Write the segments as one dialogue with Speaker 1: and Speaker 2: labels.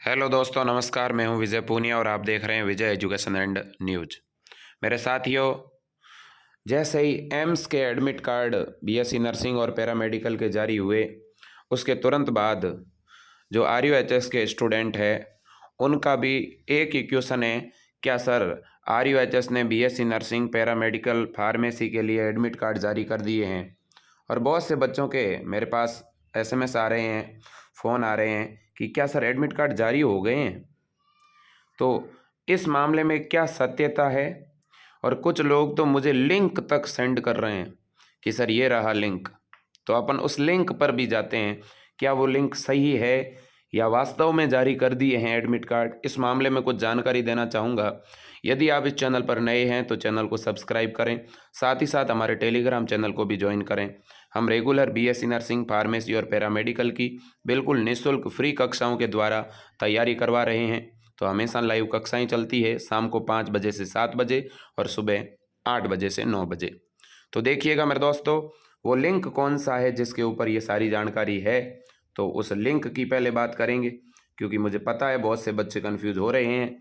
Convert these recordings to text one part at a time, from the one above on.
Speaker 1: Hello दोस्तों, नमस्कार। मैं हूं विजय पूनिया और आप देख रहे हैं विजय एजुकेशन एंड न्यूज। मेरे साथियों, जैसे ही एम्स के एडमिट कार्ड बीएससी नर्सिंग और पैरामेडिकल के जारी हुए, उसके तुरंत बाद जो आरयूएचएस के स्टूडेंट हैं उनका भी एक ही क्वेश्चन है, क्या सर आरयूएचएस ने बीएससी नर्सिंग पैरामेडिकल फार्मेसी के लिए एडमिट कार्ड जारी कर दिए हैं। और बहुत से बच्चों के मेरे पास एसएमएस आ रहे हैं, फ़ोन आ रहे हैं कि क्या सर एडमिट कार्ड जारी हो गए हैं। तो इस मामले में क्या सत्यता है? और कुछ लोग तो मुझे लिंक तक सेंड कर रहे हैं कि सर ये रहा लिंक। तो अपन उस लिंक पर भी जाते हैं, क्या वो लिंक सही है या वास्तव में जारी कर दिए हैं एडमिट कार्ड। इस मामले में कुछ जानकारी देना चाहूँगा। यदि आप इस चैनल पर नए हैं तो चैनल को सब्सक्राइब करें, साथ ही साथ हमारे टेलीग्राम चैनल को भी ज्वाइन करें। हम रेगुलर बीएससी नर्सिंग, फार्मेसी और पैरामेडिकल की बिल्कुल निःशुल्क फ्री कक्षाओं के द्वारा तैयारी करवा रहे हैं। तो हमेशा लाइव कक्षाएं चलती है, शाम को 5 बजे से 7 बजे और सुबह 8 बजे से 9 बजे। तो देखिएगा मेरे दोस्तों, वो लिंक कौन सा है जिसके ऊपर ये सारी जानकारी है। तो उस लिंक की पहले बात करेंगे, क्योंकि मुझे पता है बहुत से बच्चे कन्फ्यूज़ हो रहे हैं।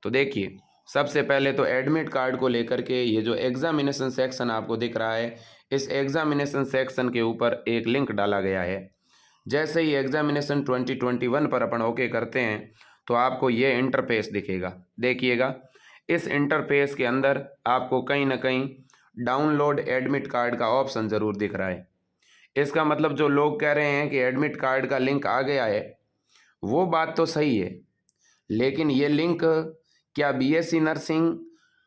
Speaker 1: तो देखिए, सबसे पहले तो एडमिट कार्ड को लेकर के ये जो एग्जामिनेशन सेक्शन आपको दिख रहा है, इस एग्जामिनेशन सेक्शन के ऊपर एक लिंक डाला गया है। जैसे ही एग्जामिनेशन 2021 पर अपन ओके करते हैं तो आपको ये इंटरफेस दिखेगा। देखिएगा, इस इंटरफेस के अंदर आपको कहीं ना कहीं डाउनलोड एडमिट कार्ड का ऑप्शन ज़रूर दिख रहा है। इसका मतलब जो लोग कह रहे हैं कि एडमिट कार्ड का लिंक आ गया है, वो बात तो सही है, लेकिन ये लिंक क्या बीएससी नर्सिंग,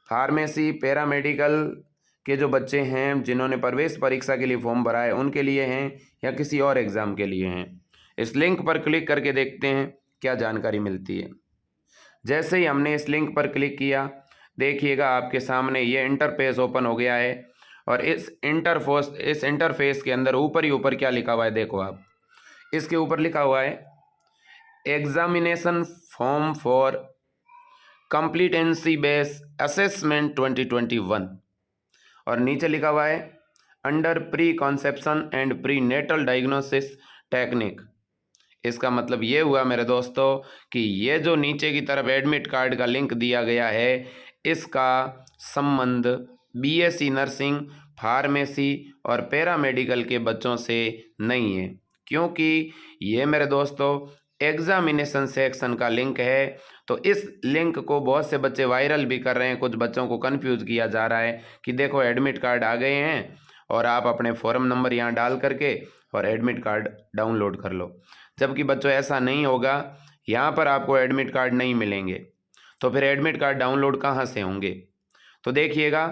Speaker 1: फार्मेसी, पैरामेडिकल के जो बच्चे हैं जिन्होंने प्रवेश परीक्षा के लिए फॉर्म भरा है उनके लिए हैं या किसी और एग्ज़ाम के लिए हैं? इस लिंक पर क्लिक करके देखते हैं क्या जानकारी मिलती है। जैसे ही हमने इस लिंक पर क्लिक किया, देखिएगा आपके सामने ये इंटरफेस ओपन हो गया है। और इस इंटरफेस के अंदर ऊपर ही ऊपर क्या लिखा हुआ है, देखो आप, इसके ऊपर लिखा हुआ है examination form for competency base assessment 2021 और नीचे लिखा हुआ है under pre conception and pre natal diagnosis technique. इसका मतलब ये हुआ मेरे दोस्तों कि ये जो नीचे की तरफ एडमिट कार्ड का लिंक दिया गया है, इसका संबंध बीएससी नर्सिंग, फार्मेसी और पैरामेडिकल के बच्चों से नहीं है, क्योंकि ये मेरे दोस्तों एग्जामिनेशन सेक्शन का लिंक है। तो इस लिंक को बहुत से बच्चे वायरल भी कर रहे हैं। कुछ बच्चों को कंफ्यूज किया जा रहा है कि देखो एडमिट कार्ड आ गए हैं और आप अपने फॉर्म नंबर यहाँ डाल करके और एडमिट कार्ड डाउनलोड कर लो। जबकि बच्चों ऐसा नहीं होगा, यहाँ पर आपको एडमिट कार्ड नहीं मिलेंगे। तो फिर एडमिट कार्ड डाउनलोड कहाँ से होंगे? तो देखिएगा,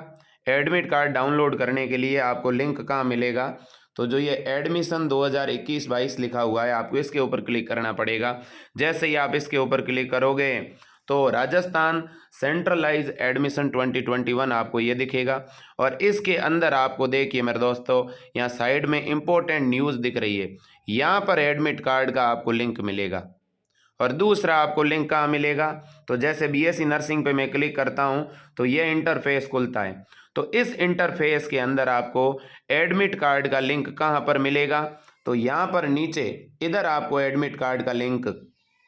Speaker 1: एडमिट कार्ड डाउनलोड करने के लिए आपको लिंक कहाँ मिलेगा? तो जो ये एडमिशन 2021-22 लिखा हुआ है, आपको इसके ऊपर क्लिक करना पड़ेगा। जैसे ही आप इसके ऊपर क्लिक करोगे तो राजस्थान सेंट्रलाइज एडमिशन 2021 आपको ये दिखेगा। और इसके अंदर आपको देखिए मेरे दोस्तों, यहाँ साइड में इंपॉर्टेंट न्यूज़ दिख रही है, यहाँ पर एडमिट कार्ड का आपको लिंक मिलेगा। और दूसरा आपको लिंक कहाँ मिलेगा? तो जैसे बीएससी नर्सिंग पे मैं क्लिक करता हूँ तो ये इंटरफेस खुलता है। तो इस इंटरफेस के अंदर आपको एडमिट कार्ड का लिंक कहाँ पर मिलेगा? तो यहाँ पर नीचे इधर आपको एडमिट कार्ड का लिंक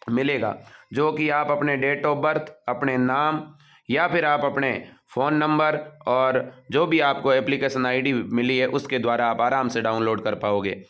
Speaker 1: मिलेगा, जो कि आप अपने डेट ऑफ बर्थ, अपने नाम या फिर आप अपने फ़ोन नंबर और जो भी आपको एप्लीकेशन आईडी मिली है उसके द्वारा आप आराम से डाउनलोड कर पाओगे।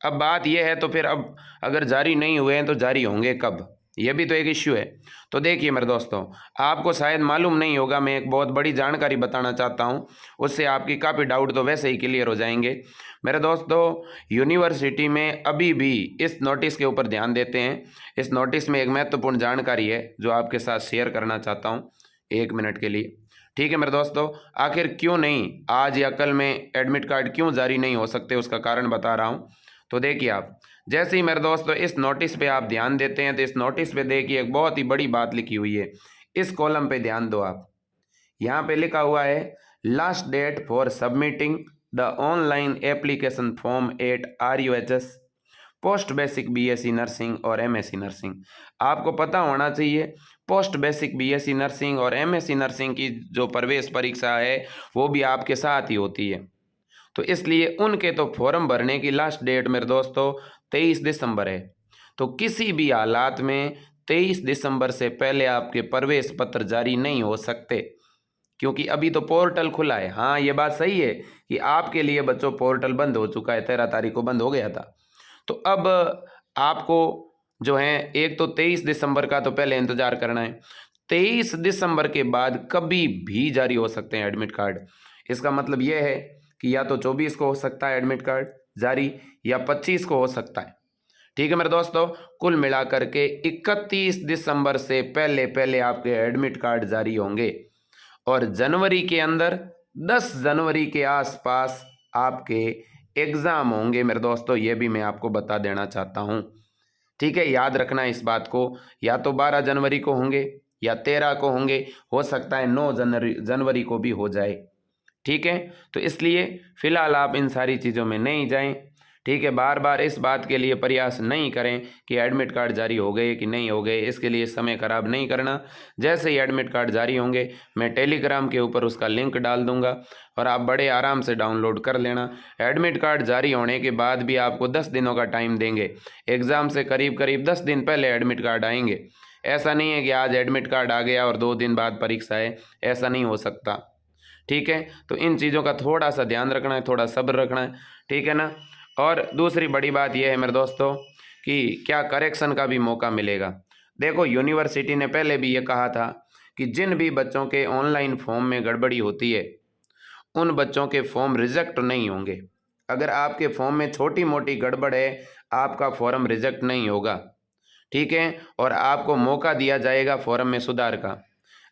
Speaker 1: अब बात यह है, तो फिर अब अगर जारी नहीं हुए हैं तो जारी होंगे कब? ये भी तो एक इश्यू है। तो देखिए मेरे दोस्तों, आपको शायद मालूम नहीं होगा, मैं एक बहुत बड़ी जानकारी बताना चाहता हूँ, उससे आपकी काफ़ी डाउट तो वैसे ही क्लियर हो जाएंगे। मेरे दोस्तों, यूनिवर्सिटी में अभी भी इस नोटिस के ऊपर ध्यान देते हैं। इस नोटिस में एक महत्वपूर्ण जानकारी है जो आपके साथ शेयर करना चाहता हूँ 1 मिनट के लिए। ठीक है मेरे दोस्तों, आखिर क्यों नहीं आज या कल में एडमिट कार्ड क्यों जारी नहीं हो सकते, उसका कारण बता रहा हूँ। तो देखिए आप, जैसे ही मेरे दोस्तों इस नोटिस पे आप ध्यान देते हैं तो इस नोटिस पे देखिए एक बहुत ही बड़ी बात लिखी हुई है। इस कॉलम पे ध्यान दो आप, यहाँ पे लिखा हुआ है last date for submitting the online application form at RUHS post basic BSc nursing और एमएससी नर्सिंग। आपको पता होना चाहिए, पोस्ट बेसिक बीएससी नर्सिंग और एमएससी नर्सिंग की जो प्रवेश परीक्षा है वो भी आपके साथ ही होती है। तो इसलिए उनके तो फॉर्म भरने की लास्ट डेट मेरे दोस्तों 23 दिसंबर है। तो किसी भी हालात में 23 दिसंबर से पहले आपके प्रवेश पत्र जारी नहीं हो सकते, क्योंकि अभी तो पोर्टल खुला है। हाँ, ये बात सही है कि आपके लिए बच्चों पोर्टल बंद हो चुका है, 13 तारीख को बंद हो गया था। तो अब आपको जो है एक तो 23 दिसंबर का तो पहले इंतजार करना है। 23 दिसंबर के बाद कभी भी जारी हो सकते हैं एडमिट कार्ड। इसका मतलब यह है कि या तो 24 को हो सकता है एडमिट कार्ड जारी, या 25 को हो सकता है। ठीक है मेरे दोस्तों, कुल मिलाकर के 31 दिसंबर से पहले पहले आपके एडमिट कार्ड जारी होंगे, और जनवरी के अंदर 10 जनवरी के आसपास आपके एग्ज़ाम होंगे मेरे दोस्तों। ये भी मैं आपको बता देना चाहता हूँ। ठीक है, याद रखना इस बात को, या तो 12 जनवरी को होंगे या 13 को होंगे, हो सकता है 9 जनवरी को भी हो जाए। ठीक है, तो इसलिए फ़िलहाल आप इन सारी चीज़ों में नहीं जाएं। ठीक है, बार बार इस बात के लिए प्रयास नहीं करें कि एडमिट कार्ड जारी हो गए कि नहीं हो गए, इसके लिए समय खराब नहीं करना। जैसे ही एडमिट कार्ड जारी होंगे मैं टेलीग्राम के ऊपर उसका लिंक डाल दूंगा और आप बड़े आराम से डाउनलोड कर लेना। एडमिट कार्ड जारी होने के बाद भी आपको 10 दिनों का टाइम देंगे। एग्ज़ाम से करीब करीब 10 दिन पहले एडमिट कार्ड आएंगे। ऐसा नहीं है कि आज एडमिट कार्ड आ गया और 2 दिन बाद परीक्षा है, ऐसा नहीं हो सकता। ठीक है, तो इन चीज़ों का थोड़ा सा ध्यान रखना है, थोड़ा सब्र रखना है। ठीक है ना। और दूसरी बड़ी बात यह है मेरे दोस्तों कि क्या करेक्शन का भी मौका मिलेगा। देखो, यूनिवर्सिटी ने पहले भी ये कहा था कि जिन भी बच्चों के ऑनलाइन फॉर्म में गड़बड़ी होती है उन बच्चों के फॉर्म रिजेक्ट नहीं होंगे। अगर आपके फॉर्म में छोटी मोटी गड़बड़ है, आपका फॉर्म रिजेक्ट नहीं होगा। ठीक है, और आपको मौका दिया जाएगा फॉर्म में सुधार का।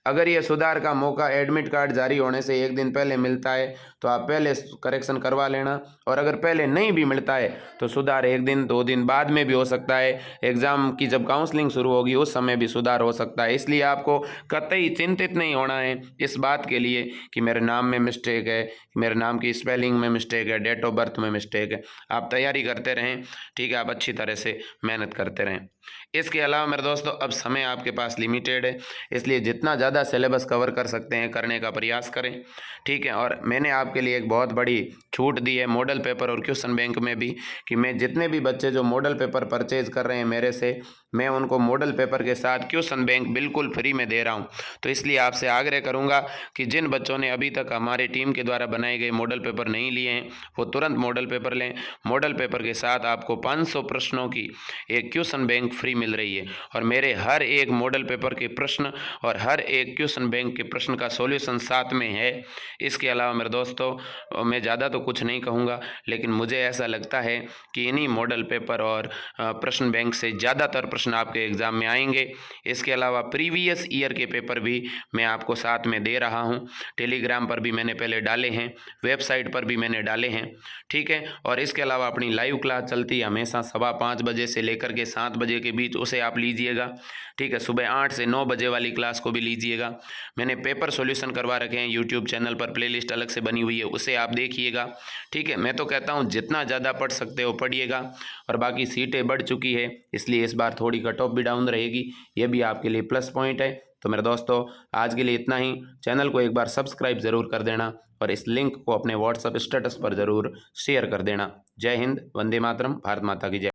Speaker 1: अगर ये सुधार का मौका एडमिट कार्ड जारी होने से 1 दिन पहले मिलता है तो आप पहले करेक्शन करवा लेना, और अगर पहले नहीं भी मिलता है तो सुधार 1 दिन 2 दिन बाद में भी हो सकता है। एग्ज़ाम की जब काउंसलिंग शुरू होगी उस समय भी सुधार हो सकता है। इसलिए आपको कतई चिंतित नहीं होना है इस बात के लिए कि मेरे नाम में मिस्टेक है, मेरे नाम की स्पेलिंग में मिस्टेक है, डेट ऑफ बर्थ में मिस्टेक है। आप तैयारी करते रहें। ठीक है, आप अच्छी तरह से मेहनत करते रहें। इसके अलावा मेरे दोस्तों अब समय आपके पास लिमिटेड है, इसलिए जितना ज़्यादा सिलेबस कवर कर सकते हैं करने का प्रयास करें। ठीक है, और मैंने आपके लिए एक बहुत बड़ी छूट दी है मॉडल पेपर और क्वेश्चन बैंक में भी, कि मैं जितने भी बच्चे जो मॉडल पेपर परचेज कर रहे हैं मेरे से, मैं उनको मॉडल पेपर के साथ क्वेश्चन बैंक बिल्कुल फ्री में दे रहा हूं। तो इसलिए आपसे आग्रह करूंगा कि जिन बच्चों ने अभी तक हमारे टीम के द्वारा बनाए गए मॉडल पेपर नहीं लिए हैं वो तुरंत मॉडल पेपर लें। मॉडल पेपर के साथ आपको 500 प्रश्नों की एक क्वेश्चन बैंक फ्री मिल रही है, और मेरे हर एक मॉडल पेपर के प्रश्न और हर एक क्वेश्चन बैंक के प्रश्न का सॉल्यूशन साथ में है। इसके अलावा मेरे दोस्तों मैं ज़्यादा तो कुछ नहीं कहूँगा, लेकिन मुझे ऐसा लगता है कि इन्हीं मॉडल पेपर और प्रश्न बैंक से ज़्यादातर प्रश्न आपके एग्ज़ाम में आएंगे। इसके अलावा प्रीवियस ईयर के पेपर भी मैं आपको साथ में दे रहा हूँ। टेलीग्राम पर भी मैंने पहले डाले हैं, वेबसाइट पर भी मैंने डाले हैं। ठीक है, और इसके अलावा अपनी लाइव क्लास चलती है हमेशा 5:15 बजे से लेकर के 7 बजे के बीच, उसे आप लीजिएगा। ठीक है, सुबह 8 से 9 बजे वाली क्लास को भी लीजिएगा। मैंने पेपर सॉल्यूशन करवा रखे हैं यूट्यूब चैनल पर, प्लेलिस्ट अलग से बनी हुई है, उसे आप देखिएगा। ठीक है, मैं तो कहता हूँ जितना ज़्यादा पढ़ सकते हो पढ़िएगा। और बाकी सीटें बढ़ चुकी है, इसलिए इस बार थोड़ी कट ऑफ भी डाउन रहेगी, ये भी आपके लिए प्लस पॉइंट है। तो मेरे दोस्तों आज के लिए इतना ही। चैनल को एक बार सब्सक्राइब ज़रूर कर देना और इस लिंक को अपने व्हाट्सएप स्टेटस पर ज़रूर शेयर कर देना। जय हिंद, वंदे मातरम, भारत माता की जय।